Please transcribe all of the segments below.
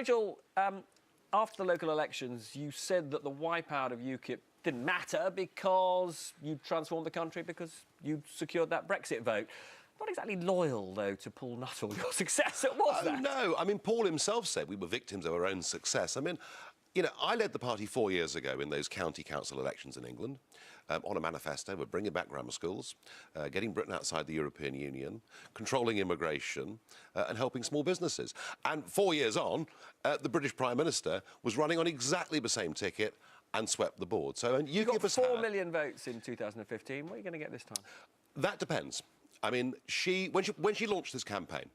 Nigel, after the local elections, you said that the wipeout of Ukip didn't matter because you transformed the country, because you secured that Brexit vote. Not exactly loyal, though, to Paul Nuttall, your successor, was that? No, I mean, Paul himself said we were victims of our own success. I mean, you know, I led the party 4 years ago in those county council elections in England on a manifesto. We're bringing back grammar schools, getting Britain outside the European Union, controlling immigration and helping small businesses. And 4 years on, the British Prime Minister was running on exactly the same ticket and swept the board. So you got 4 million votes in 2015. What are you going to get this time? That depends. I mean, when she launched this campaign,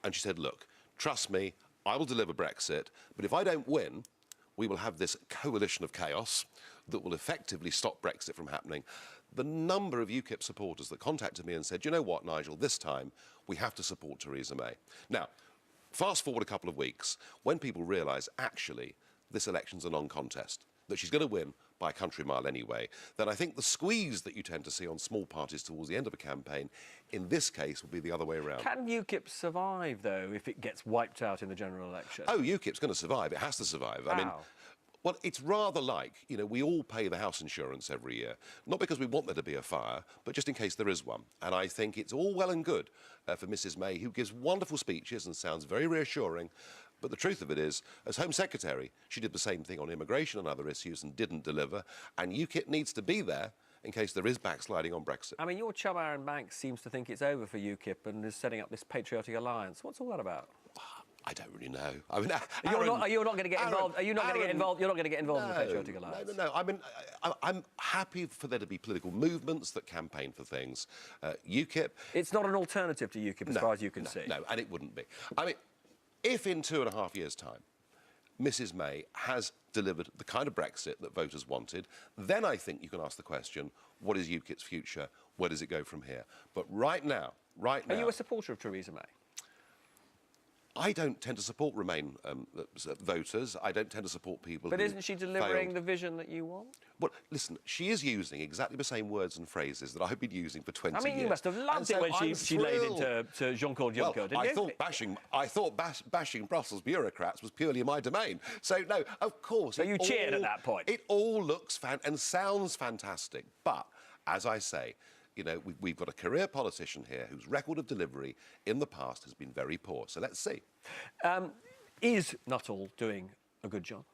and she said, look, trust me, I will deliver Brexit, but if I don't win, we will have this coalition of chaos that will effectively stop Brexit from happening. The number of UKIP supporters that contacted me and said, you know what, Nigel, this time we have to support Theresa May. Now, fast forward a couple of weeks, when people realise, actually, this election's a non-contest, that she's going to win by a country mile anyway, then I think the squeeze that you tend to see on small parties towards the end of a campaign, in this case, will be the other way around. Can UKIP survive, though, if it gets wiped out in the general election? Oh, UKIP's going to survive. It has to survive. Wow. I mean, well, it's rather like, you know, we all pay the house insurance every year, not because we want there to be a fire, but just in case there is one. And I think it's all well and good for Mrs May, who gives wonderful speeches and sounds very reassuring. But the truth of it is, as Home Secretary, she did the same thing on immigration and other issues and didn't deliver. And UKIP needs to be there in case there is backsliding on Brexit. I mean, your chum Aaron Banks seems to think it's over for UKIP and is setting up this patriotic alliance. What's all that about? I don't really know. I mean, you're not going to get involved. Are you not going to get involved? You're not going to get involved in the patriotic alliance. No. I mean, I'm happy for there to be political movements that campaign for things. UKIP. It's not an alternative to UKIP, as far as you can see. No, and it wouldn't be. I mean, if in 2.5 years' time, Mrs May has delivered the kind of Brexit that voters wanted, then I think you can ask the question, what is UKIP's future? Where does it go from here? But right now... Are you a supporter of Theresa May? I don't tend to support Remain voters. I don't tend to support people But isn't she delivering the vision that you want? Well, listen, she is using exactly the same words and phrases that I've been using for 20 years. I mean, you must have loved it when she laid into Jean-Claude Juncker, didn't you? I thought bashing Brussels bureaucrats was purely my domain. So, no, of course... So you cheered at that point? It all looks and sounds fantastic. But, as I say, you know, we've got a career politician here whose record of delivery in the past has been very poor. So let's see. Is Nuttall doing a good job?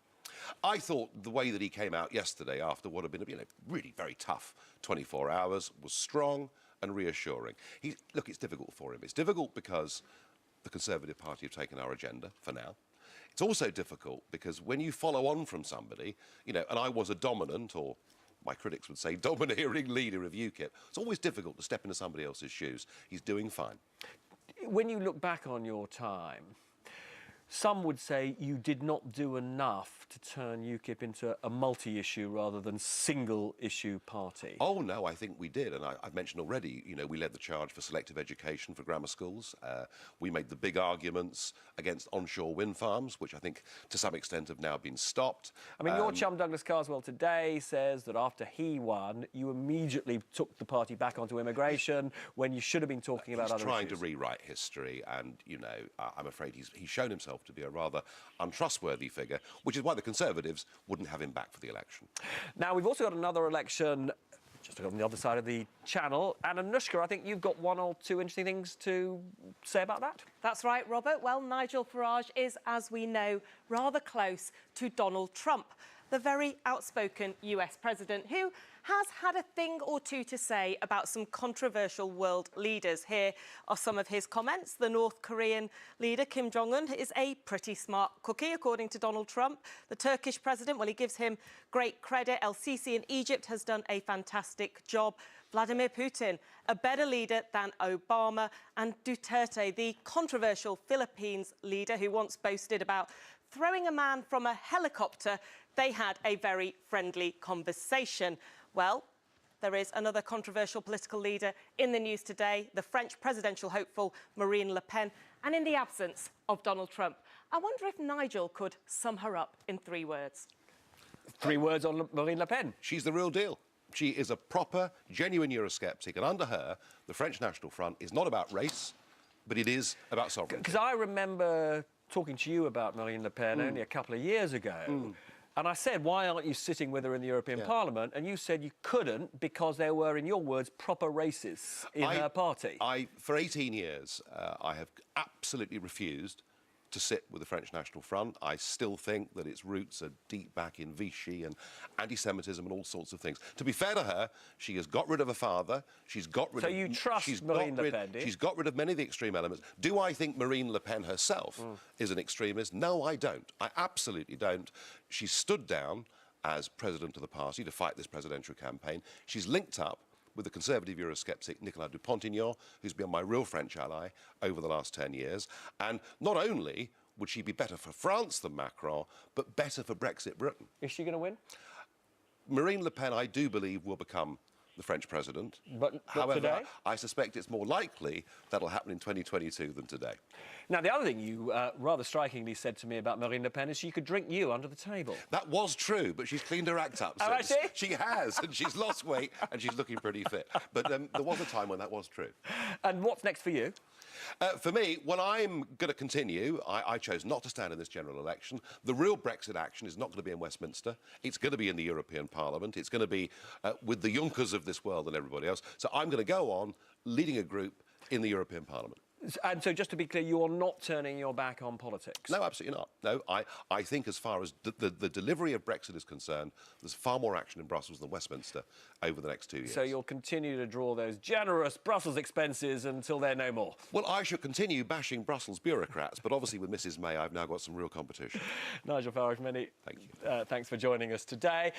I thought the way that he came out yesterday after what had been a really very tough 24 hours was strong and reassuring. Look, it's difficult for him. It's difficult because the Conservative Party have taken our agenda for now. It's also difficult because when you follow on from somebody, you know, and I was a dominant, or my critics would say domineering leader of UKIP, it's always difficult to step into somebody else's shoes. He's doing fine. When you look back on your time, some would say you did not do enough to turn UKIP into a multi-issue rather than single-issue party. Oh, no, I think we did. And I've mentioned already, you know, we led the charge for selective education for grammar schools. We made the big arguments against onshore wind farms, which I think to some extent have now been stopped. I mean, your chum Douglas Carswell today says that after he won, you immediately took the party back onto immigration when you should have been talking about other issues. He's trying to rewrite history and, you know, I'm afraid he's shown himself to be a rather untrustworthy figure, which is why the Conservatives wouldn't have him back for the election. Now, we've also got another election just on the other side of the channel. And Anushka, I think you've got one or two interesting things to say about that. That's right, Robert. Well, Nigel Farage is, as we know, rather close to Donald Trump, the very outspoken US president who has had a thing or two to say about some controversial world leaders. Here are some of his comments. The North Korean leader, Kim Jong-un, is a pretty smart cookie, according to Donald Trump. The Turkish president, well, he gives him great credit. El-Sisi in Egypt has done a fantastic job. Vladimir Putin, a better leader than Obama. And Duterte, the controversial Philippines leader who once boasted about throwing a man from a helicopter. They had a very friendly conversation. Well, there is another controversial political leader in the news today, the French presidential hopeful Marine Le Pen, and in the absence of Donald Trump. I wonder if Nigel could sum her up in 3 words. 3 words on Marine Le Pen. She's the real deal. She is a proper, genuine Eurosceptic, and under her, the French National Front is not about race, but it is about sovereignty. Because I remember talking to you about Marine Le Pen only a couple of years ago. And I said, why aren't you sitting with her in the European Parliament? And you said you couldn't because there were, in your words, proper racists in her party. For 18 years, I have absolutely refused to sit with the French National Front. I still think that its roots are deep back in Vichy and anti-Semitism and all sorts of things. To be fair to her, she has got rid of her father. She's got rid of... So you trust Marine Le Pen, do you? She's got rid of many of the extreme elements. Do I think Marine Le Pen herself is an extremist? No, I don't. I absolutely don't. She stood down as president of the party to fight this presidential campaign. She's linked up with the conservative Eurosceptic Nicolas Dupont-Aignan, who's been my real French ally over the last 10 years. And not only would she be better for France than Macron, but better for Brexit Britain. Is she going to win? Marine Le Pen, I do believe, will become the French president. But however, today? I suspect it's more likely that'll happen in 2022 than today. Now, the other thing you rather strikingly said to me about Marine Le Pen is she could drink you under the table. That was true, but she's cleaned her act up Oh, since. has she? She has, and she's lost weight, and she's looking pretty fit. But there was a time when that was true. And what's next for you? For me, well, I'm going to continue. I chose not to stand in this general election. The real Brexit action is not going to be in Westminster. It's going to be in the European Parliament. It's going to be with the Junckers of this world and everybody else. So I'm going to go on leading a group in the European Parliament. And so, just to be clear, you are not turning your back on politics? No, absolutely not. No, I think as far as the delivery of Brexit is concerned, there's far more action in Brussels than Westminster over the next 2 years. So you'll continue to draw those generous Brussels expenses until they're no more? Well, I shall continue bashing Brussels bureaucrats, but obviously with Mrs May, I've now got some real competition. Nigel Farage, many thanks for joining us today.